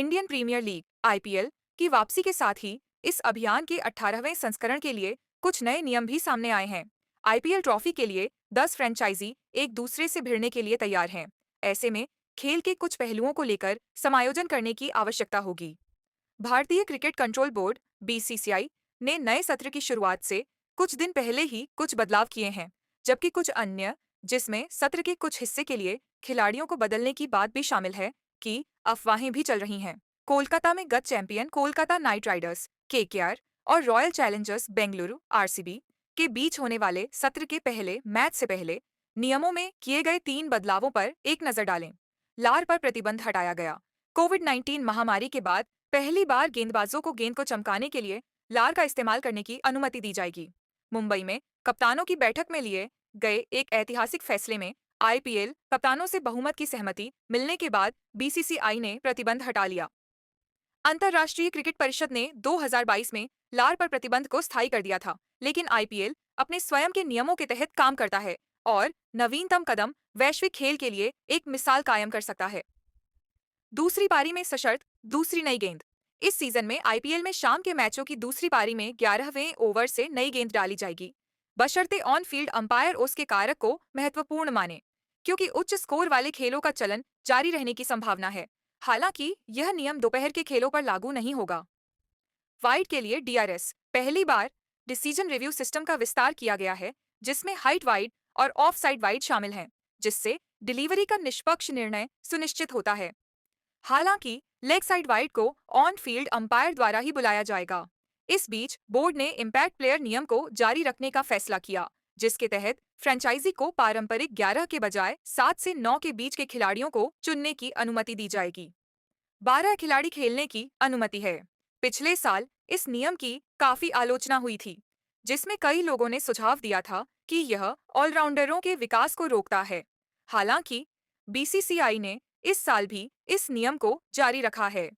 Indian premiere league (IPL) की वापसी के साथ ही इस अभियान के 18वें संस्करण के लिए कुछ नए नियम भी सामने आए हैं। आईपीएल ट्रॉफी के लिए 10 फ्रेंचाइजी एक दूसरे से भिड़ने के लिए तैयार हैं। ऐसे में खेल के कुछ पहलुओं को लेकर समायोजन करने की आवश्यकता होगी। भारतीय क्रिकेट कंट्रोल बोर्ड (बीसीसीआई) ने नए सत्र की शुरुआत से कुछ दिन पहले ही कुछ बदलाव किए हैं, जबकि कुछ अन्य, जिसमें सत्र के कुछ हिस्से के लिए खिलाड़ियों को बदलने की बात भी शामिल है, की अफवाहें भी चल रही हैं। कोलकाता में गत champion Kolkata night Riders (KKR) और रॉयल चैलेंजर्स बेंगलुरु (आरसीबी) के बीच होने वाले सत्र के पहले मैच से पहले नियमों में किए गए 3 बदलावों पर एक नजर डालें। लार पर प्रतिबंध हटाया गया। कोविड-19 महामारी के बाद पहली बार गेंदबाजों को गेंद को चमकाने के लिए लार का इस्तेमाल करने की अनुमति दी जाएगी। मुंबई में कप्तानों की बैठक में लिए गए एक ऐतिहासिक फैसले में आईपीएल कप्तानों से बहुमत की सहमति मिलने के बाद बीसीसीआई ने प्रतिबंध हटा लिया। अंतर्राष्ट्रीय क्रिकेट परिषद ने 2022 में लार पर प्रतिबंध को स्थायी कर दिया था, लेकिन आईपीएल अपने स्वयं के नियमों के तहत काम करता है और नवीनतम कदम वैश्विक खेल के लिए एक मिसाल कायम कर सकता है। दूसरी पारी में सशर्त दूसरी नई गेंद। इस सीजन में आईपीएल में शाम के मैचों की दूसरी पारी में 11वें ओवर से नई गेंद डाली जाएगी, बशर्ते ऑन फील्ड अंपायर उसके कारक को महत्वपूर्ण माने, क्योंकि उच्च स्कोर वाले खेलों का चलन जारी रहने की संभावना है। हालांकि यह नियम दोपहर के खेलों पर लागू नहीं होगा। वाइड के लिए डीआरएस पहली बार डिसीजन रिव्यू सिस्टम का विस्तार किया गया है, जिसमें हाइट वाइड और ऑफ साइड वाइड शामिल हैं, जिससे डिलीवरी का निष्पक्ष निर्णय सुनिश्चित होता है। हालांकि लेग साइड वाइड को ऑन फील्ड अंपायर द्वारा ही बुलाया जाएगा। इस बीच बोर्ड ने इम्पैक्ट प्लेयर नियम को जारी रखने का फैसला किया, जिसके तहत फ्रेंचाइजी को पारंपरिक 11 के बजाय 7 से 9 के बीच के खिलाड़ियों को चुनने की अनुमति दी जाएगी। 12 खिलाड़ी खेलने की अनुमति है। पिछले साल इस नियम की काफी आलोचना हुई थी, जिसमें कई लोगों ने सुझाव दिया था कि यह ऑलराउंडरों के विकास को रोकता है। हालांकि बीसीसीआई ने इस साल भी इस नियम को जारी रखा है।